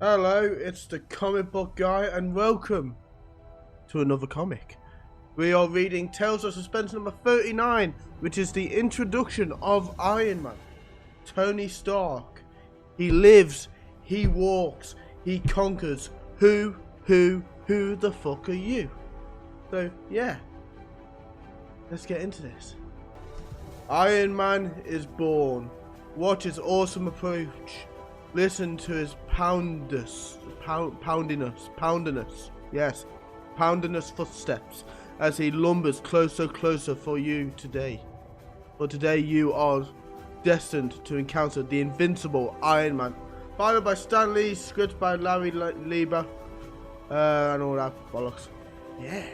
Hello, it's the comic book guy and welcome to another comic. We are reading Tales of Suspense number 39, which is the introduction of Iron Man. Tony Stark. He lives, he walks, he conquers. Who the fuck are you? So, yeah. Let's get into this. Iron Man is born. Watch his awesome approach. Listen to his poundiness footsteps as he lumbers closer for you today. For today you are destined to encounter the invincible Iron Man, followed by Stan Lee, script by Larry Lieber, and all that bollocks. Yeah.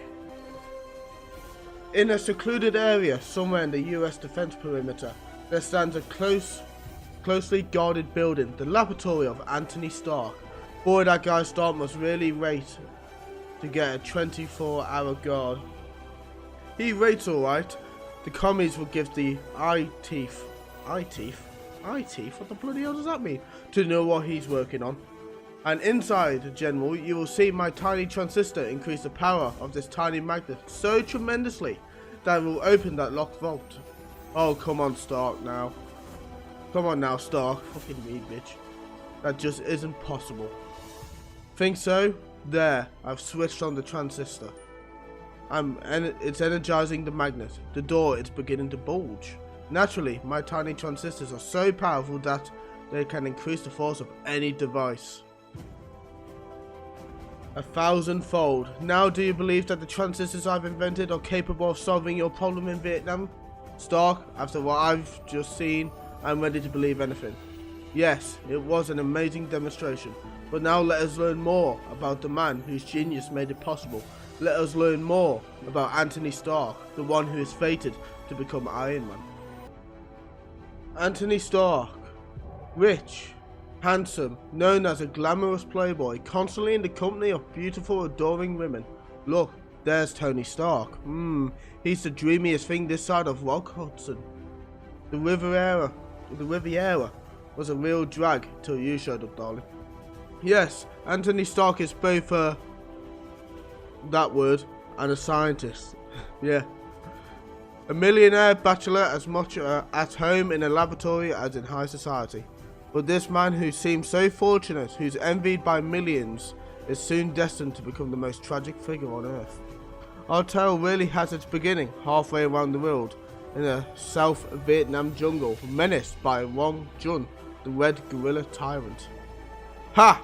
In a secluded area somewhere in the US defense perimeter, there stands a closely guarded building, the laboratory of Anthony Stark. Boy, that guy Stark must really rate to get a 24-hour guard. He rates alright. The commies will give the eye teeth? What the bloody hell does that mean? To know what he's working on. And inside, General, you will see my tiny transistor increase the power of this tiny magnet so tremendously that it will open that locked vault. Oh, come on, Stark, now. Come on now, Stark. Fucking read, bitch. That just isn't possible. Think so? There, I've switched on the transistor. It's energizing the magnet. The door is beginning to bulge. Naturally, my tiny transistors are so powerful that they can increase the force of any device 1,000-fold. Now do you believe that the transistors I've invented are capable of solving your problem in Vietnam? Stark, after what I've just seen, I'm ready to believe anything. Yes, it was an amazing demonstration, but now let us learn more about the man whose genius made it possible. Let us learn more about Anthony Stark, the one who is fated to become Iron Man. Anthony Stark, rich, handsome, known as a glamorous playboy, constantly in the company of beautiful, adoring women. Look, there's Tony Stark. He's the dreamiest thing this side of Rock Hudson. The Riviera was a real drag till you showed up, darling. Yes, Anthony Stark is both that word and a scientist. Yeah. A millionaire bachelor, as much at home in a laboratory as in high society. But this man who seems so fortunate, who's envied by millions, is soon destined to become the most tragic figure on Earth. Our tale really has its beginning halfway around the world, in a South Vietnam jungle, menaced by Wong Jun, the red gorilla tyrant. Ha!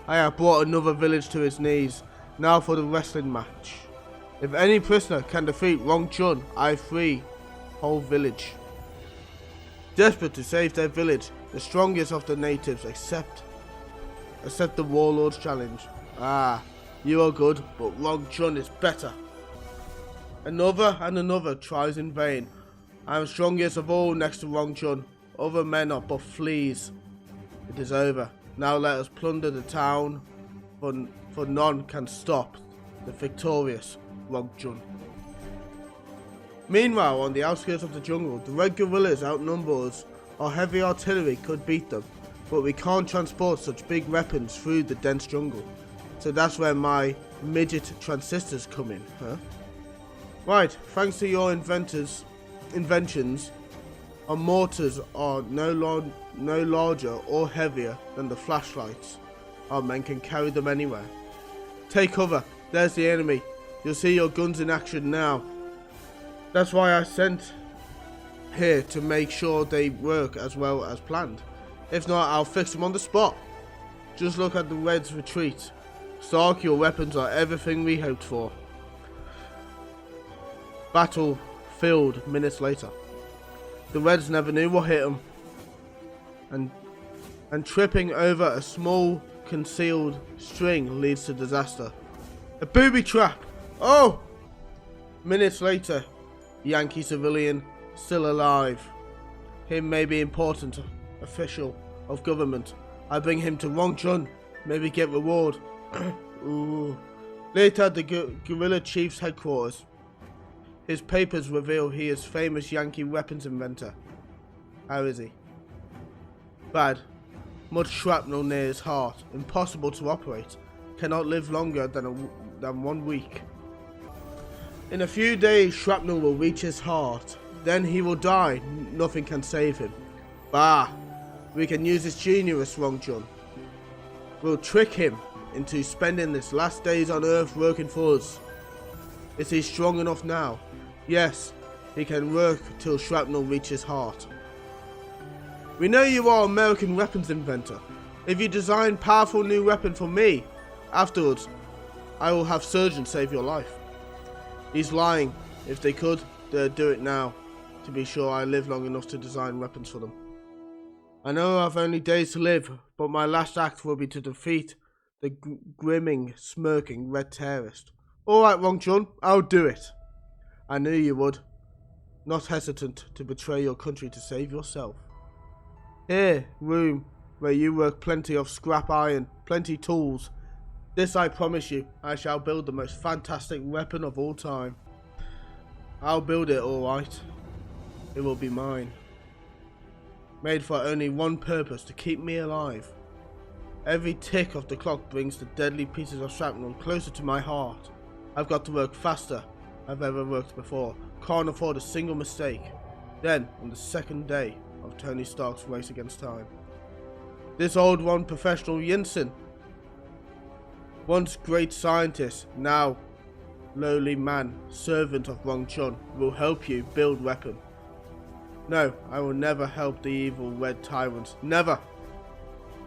I have brought another village to its knees. Now for the wrestling match. If any prisoner can defeat Wong Jun, I free whole village. Desperate to save their village, the strongest of the natives accept the warlord's challenge. Ah, you are good, but Wong Jun is better. Another and another tries in vain. I am strongest of all next to Wong Jun. Other men are but fleas. It is over. Now let us plunder the town, for none can stop the victorious Wong Jun. Meanwhile, on the outskirts of the jungle, the red gorillas outnumber us. Our heavy artillery could beat them, but we can't transport such big weapons through the dense jungle. So that's where my midget transistors come in, huh? Right, thanks to your inventions, our mortars are no larger or heavier than the flashlights. Our men can carry them anywhere. Take cover, there's the enemy. You'll see your guns in action now. That's why I sent here, to make sure they work as well as planned. If not, I'll fix them on the spot. Just look at the Reds' retreat. Stark, your weapons are everything we hoped for. Battlefield minutes later. The Reds never knew what hit them. And tripping over a small concealed string leads to disaster. A booby trap! Oh! Minutes later, Yankee civilian, still alive. Him may be important official of government. I bring him to Wong Jun, maybe get reward. Ooh. Later at the guerrilla chief's headquarters. His papers reveal he is famous Yankee weapons inventor. How is he? Bad. Much shrapnel near his heart, impossible to operate, cannot live longer than 1 week. In a few days, shrapnel will reach his heart. Then he will die. Nothing can save him. Bah! We can use his genius, Wrong Jun. We'll trick him into spending his last days on Earth working for us. Is he strong enough now? Yes, he can work till shrapnel reaches heart. We know you are American weapons inventor. If you design powerful new weapon for me, afterwards, I will have surgeons save your life. He's lying. If they could, they'd do it now. To be sure, I live long enough to design weapons for them. I know I've only days to live, but my last act will be to defeat the grimming, smirking red terrorist. Alright, Wrong Jun, I'll do it. I knew you would. Not hesitant to betray your country to save yourself. Here, room, where you work plenty of scrap iron, plenty tools. This I promise you, I shall build the most fantastic weapon of all time. I'll build it alright. It will be mine. Made for only one purpose, to keep me alive. Every tick of the clock brings the deadly pieces of shrapnel closer to my heart. I've got to work faster than I've ever worked before. Can't afford a single mistake. Then, on the second day of Tony Stark's race against time, this old one professional Yinsen, once great scientist, now lowly man, servant of Wrong Jun, will help you build weapon. No, I will never help the evil red tyrants. Never.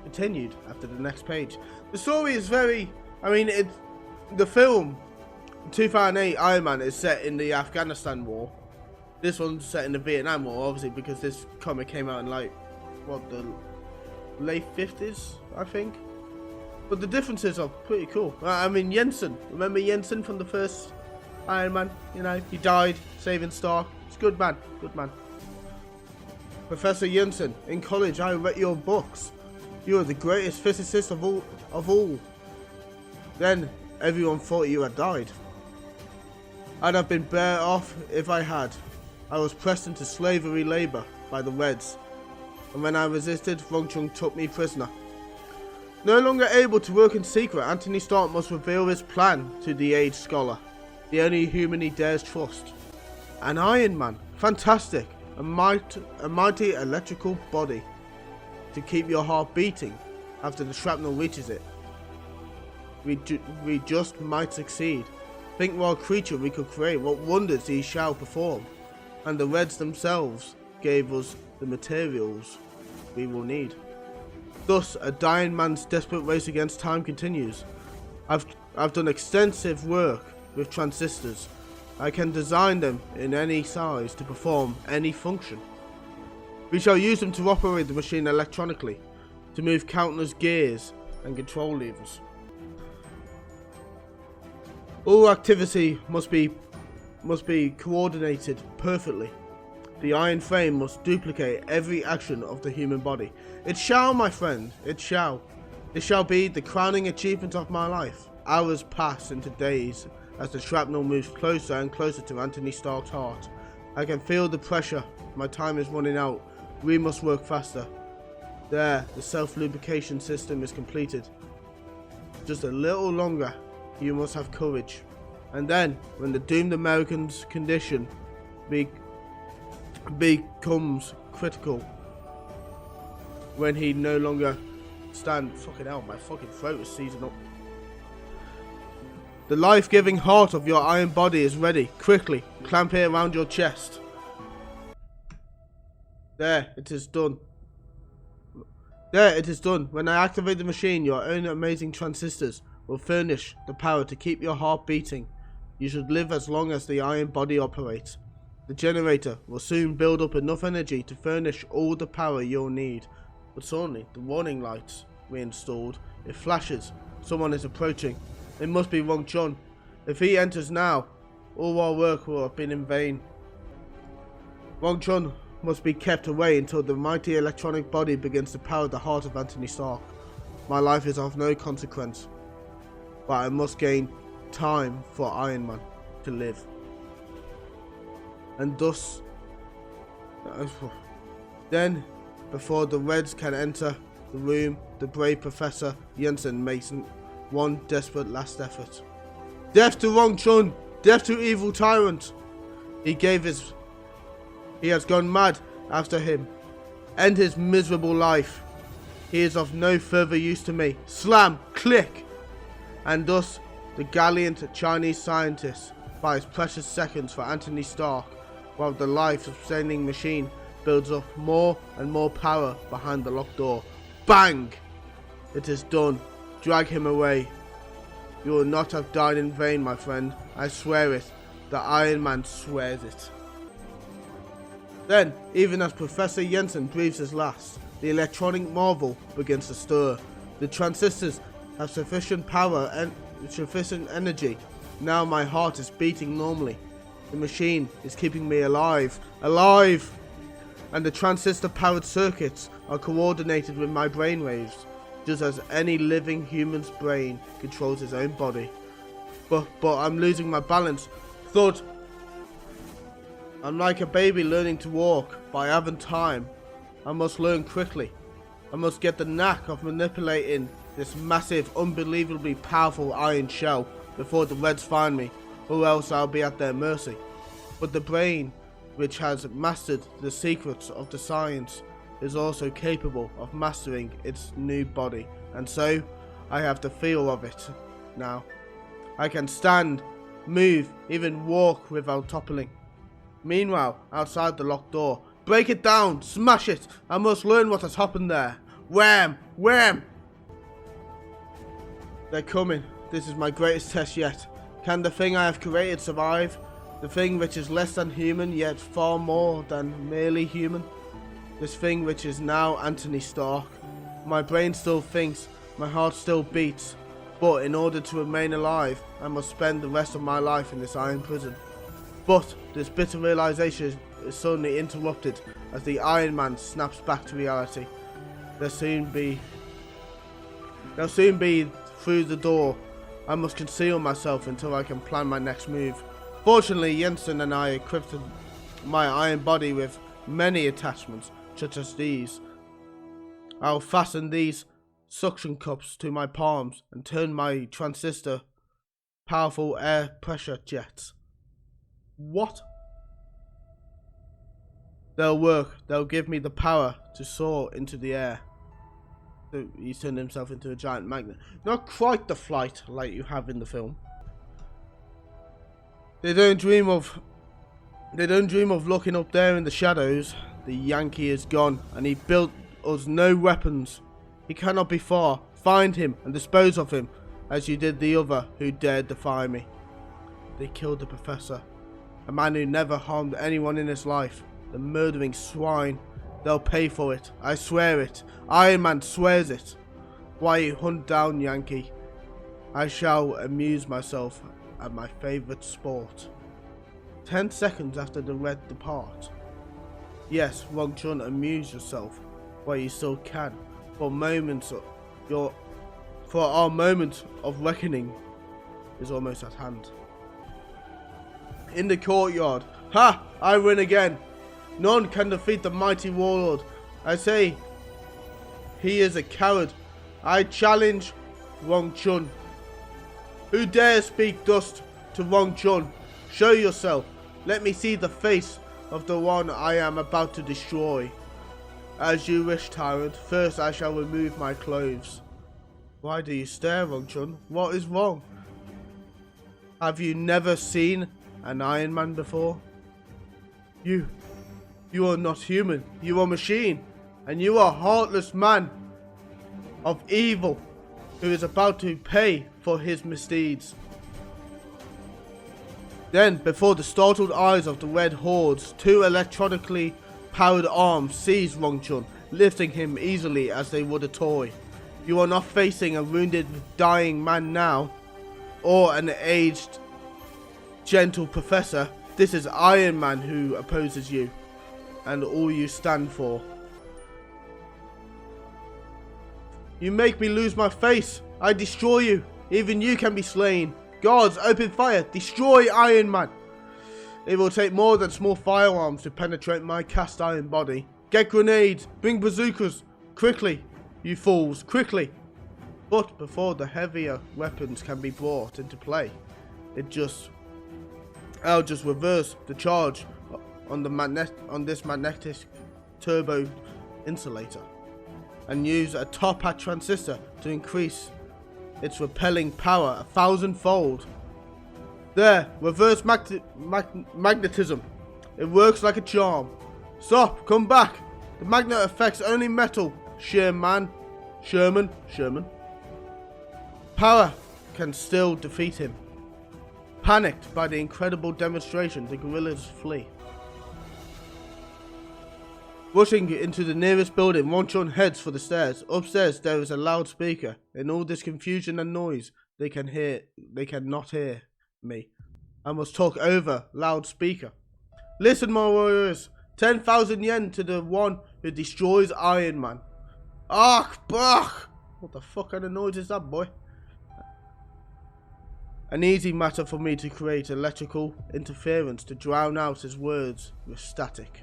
Continued after the next page. The story is very, the film 2008 Iron Man is set in the Afghanistan war. This one's set in the Vietnam War, obviously, because this comic came out in the late 50s, I think. But the differences are pretty cool. Jensen, remember Jensen from the first Iron Man? You know, he died saving Stark. He's a good man, good man. Professor Jensen, in college I read your books. You are the greatest physicist of all. Then everyone thought you had died. I'd have been better off if I had. I was pressed into slavery labor by the Reds, and when I resisted, Wrong Jun took me prisoner. No longer able to work in secret, Anthony Stark must reveal his plan to the aged scholar, the only human he dares trust. An Iron Man, fantastic, a mighty electrical body to keep your heart beating after the shrapnel reaches it. We just might succeed. Think what a creature we could create, what wonders he shall perform. And the Reds themselves gave us the materials we will need. Thus, a dying man's desperate race against time continues. I've done extensive work with transistors. I can design them in any size to perform any function. We shall use them to operate the machine electronically, to move countless gears and control levers. All activity must be coordinated perfectly. The iron frame must duplicate every action of the human body. It shall, my friend, it shall. It shall be the crowning achievement of my life. Hours pass into days as the shrapnel moves closer and closer to Anthony Stark's heart. I can feel the pressure. My time is running out. We must work faster. There, the self-lubrication system is completed. Just a little longer. You must have courage. And then, when the doomed American's condition becomes critical, when he no longer fucking hell, my fucking throat is seizing up. The life-giving heart of your iron body is ready. Quickly, clamp it around your chest. There, it is done. There, it is done. When I activate the machine, your own amazing transistors will furnish the power to keep your heart beating. You should live as long as the iron body operates. The generator will soon build up enough energy to furnish all the power you'll need. But suddenly, the warning lights reinstalled. It flashes. Someone is approaching. It must be Wrong Jun. If he enters now, all our work will have been in vain. Wrong Jun must be kept away until the mighty electronic body begins to power the heart of Anthony Stark. My life is of no consequence, but I must gain time for Iron Man to live. And thus, then, before the Reds can enter, the room, the brave Professor Jensen makes one desperate last effort. Death to Wang Chun! Death to evil tyrant! He has gone mad after him. End his miserable life. He is of no further use to me. Slam! Click! And thus, the gallant Chinese scientist buys precious seconds for Anthony Stark, while the life-sustaining machine builds up more and more power behind the locked door. Bang! It is done. Drag him away. You will not have died in vain, my friend. I swear it. The Iron Man swears it. Then, even as Professor Jensen breathes his last, the electronic marvel begins to stir. The transistors have sufficient power and sufficient energy. Now my heart is beating normally. The machine is keeping me alive. Alive! And the transistor-powered circuits are coordinated with my brainwaves, just as any living human's brain controls his own body. But I'm losing my balance. Thud! I'm like a baby learning to walk, but I haven't time. I must learn quickly. I must get the knack of manipulating this massive, unbelievably powerful iron shell before the Reds find me, or else I'll be at their mercy. But the brain, which has mastered the secrets of the science, is also capable of mastering its new body, and so I have the feel of it now. I can stand, move, even walk without toppling. Meanwhile, outside the locked door, break it down, smash it, I must learn what has happened there. Wham! Wham! They're coming. This is my greatest test yet. Can the thing I have created survive? The thing which is less than human, yet far more than merely human? This thing which is now Anthony Stark. My brain still thinks, my heart still beats, but in order to remain alive, I must spend the rest of my life in this iron prison. But this bitter realization is suddenly interrupted as the Iron Man snaps back to reality. They'll soon be through the door. I must conceal myself until I can plan my next move. Fortunately, Jensen and I equipped my iron body with many attachments, such as these. I'll fasten these suction cups to my palms and turn my transistor powerful air pressure jets. What? They'll work. They'll give me the power to soar into the air. So he's turned himself into a giant magnet. Not quite the flight like you have in the film. They don't dream of looking up there in the shadows. The Yankee is gone, and he built us no weapons. He cannot be far. Find him and dispose of him, as you did the other who dared defy me. They killed the professor, a man who never harmed anyone in his life. The murdering swine. They'll pay for it. I swear it. Iron Man swears it. Why you hunt down Yankee? I shall amuse myself at my favourite sport. 10 seconds after the Red depart. Yes, Wang Chun, amuse yourself while you still can. For our moment of reckoning is almost at hand. In the courtyard. Ha! I win again. None can defeat the mighty warlord. I say, he is a coward. I challenge Wang Chun. Who dares speak thus to Wang Chun? Show yourself. Let me see the face of the one I am about to destroy. As you wish, tyrant. First I shall remove my clothes. Why do you stare, Wang Chun? What is wrong? Have you never seen an Iron Man before? You are not human. You are machine. And you are a heartless man of evil who is about to pay for his misdeeds. Then, before the startled eyes of the Red Hordes, 2 electronically powered arms seized Wang Chun, lifting him easily as they would a toy. You are not facing a wounded, dying man now, or an aged, gentle professor. This is Iron Man who opposes you, and all you stand for. You make me lose my face. I destroy you. Even you can be slain. Guards, open fire. Destroy Iron Man. It will take more than small firearms to penetrate my cast iron body. Get grenades. Bring bazookas. Quickly. you fools, quickly! But before the heavier weapons can be brought into play, I'll just reverse the charge on this magnetic turbo insulator and use a top hat transistor to increase its repelling power 1,000-fold. There, reverse magnetism. It works like a charm. Stop, come back. The magnet affects only metal. Sherman. Power can still defeat him. Panicked by the incredible demonstration, the guerrillas flee. Rushing into the nearest building, Wang Chun heads for the stairs. Upstairs, there is a loudspeaker. In all this confusion and noise, they cannot hear me. I must talk over loudspeaker. Listen, my warriors. 10,000 yen to the one who destroys Iron Man. Ach, bach! What the fuck kind of noise is that, boy? An easy matter for me to create electrical interference to drown out his words with static.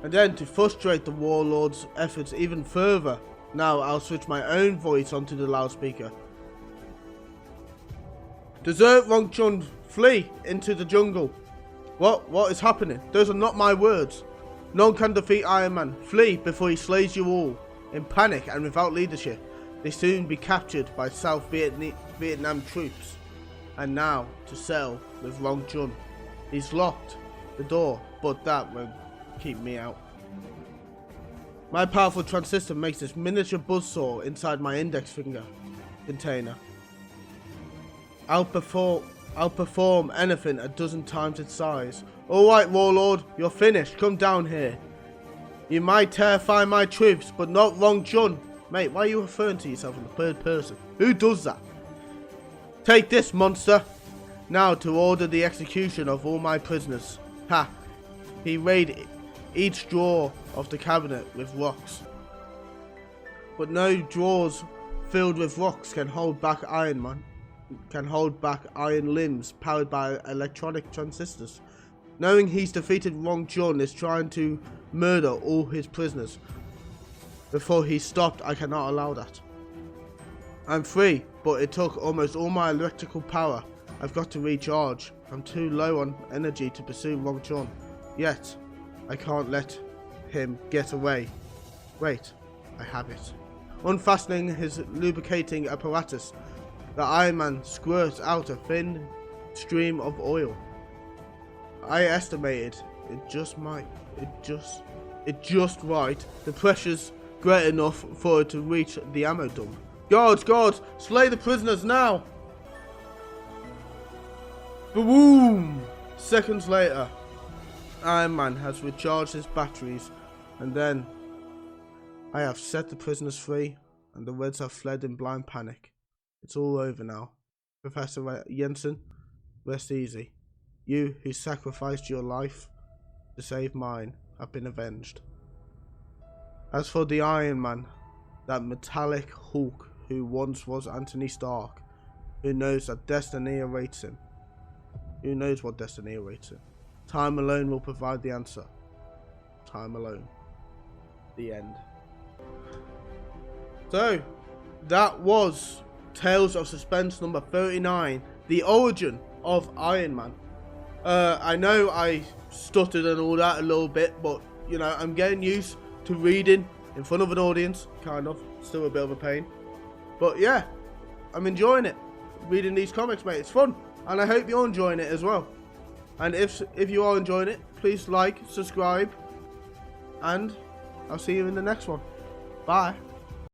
And then to frustrate the warlord's efforts even further, now I'll switch my own voice onto the loudspeaker. Desert Wang Chun, flee into the jungle. What is happening? Those are not my words. None can defeat Iron Man. Flee before he slays you all. In panic and without leadership, they soon be captured by South Vietnam troops. And now to settle with Wang Chun. He's locked the door, but that won't keep me out. My powerful transistor makes this miniature buzzsaw inside my index finger container. I'll perform anything a dozen times its size. Alright, warlord, you're finished. Come down here. You might terrify my troops, but not Wang Chun. Mate, why are you referring to yourself in the third person? Who does that? Take this, monster. Now to order the execution of all my prisoners. Ha! He raided each drawer of the cabinet with rocks. But no drawers filled with rocks can hold back Iron Man. Can hold back iron limbs powered by electronic transistors. Knowing he's defeated, Wang Chun is trying to murder all his prisoners. Before he stopped, I cannot allow that. I'm free, but it took almost all my electrical power. I've got to recharge. I'm too low on energy to pursue Wang Chun. Yet, I can't let him get away. Wait, I have it. Unfastening his lubricating apparatus, the Iron Man squirts out a thin stream of oil. I estimated it just right. The pressure's great enough for it to reach the ammo dump. Guards, slay the prisoners now! Boom! Seconds later, Iron Man has recharged his batteries, and then I have set the prisoners free, and the Reds have fled in blind panic. It's all over now. Professor Jensen, rest easy. You who sacrificed your life to save mine have been avenged. As for the Iron Man, that metallic Hulk who once was Anthony Stark, who knows that destiny awaits him? Who knows what destiny awaits him? Time alone will provide the answer. Time alone. The end. So, that was Tales of Suspense number 39, the origin of Iron Man. I know I stuttered and all that a little bit, but you know, I'm getting used to reading in front of an audience, kind of. Still a bit of a pain. But yeah, I'm enjoying it. Reading these comics, mate. It's fun. And I hope you're enjoying it as well. And if you are enjoying it, please like, subscribe, and I'll see you in the next one. Bye.